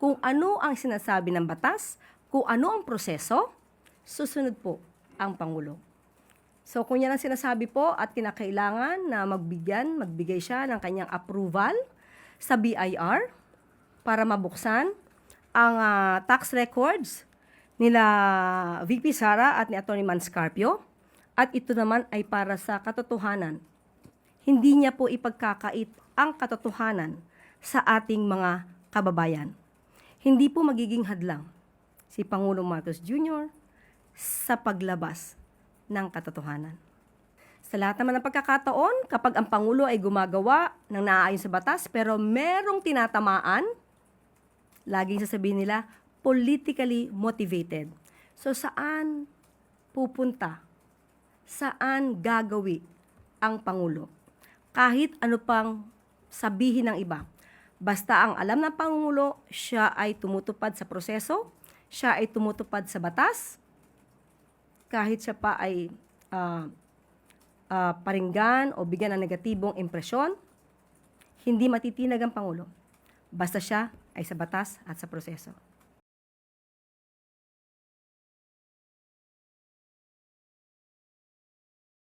kung ano ang sinasabi ng batas, kung ano ang proseso, susunod po ang Pangulo. So kung yan ang sinasabi po at kinakailangan na magbigay siya ng kanyang approval sa BIR para mabuksan ang tax records nila VP Sara at ni Atty. Manscarpio, at ito naman ay para sa katotohanan. Hindi niya po ipagkakait ang katotohanan sa ating mga kababayan. Hindi po magiging hadlang si Pangulong Marcos Jr. sa paglabas ng katotohanan. Sa lahat naman ng pagkakataon, kapag ang Pangulo ay gumagawa ng naaayon sa batas pero merong tinatamaan, laging sasabihin nila, politically motivated. So saan pupunta? Saan gagawi ang Pangulo? Kahit ano pang sabihin ng iba. Basta ang alam ng Pangulo, siya ay tumutupad sa proseso, siya ay tumutupad sa batas, kahit siya pa ay paringgan o bigyan ng negatibong impresyon, hindi matitinag ang Pangulo. Basta siya ay sa batas at sa proseso.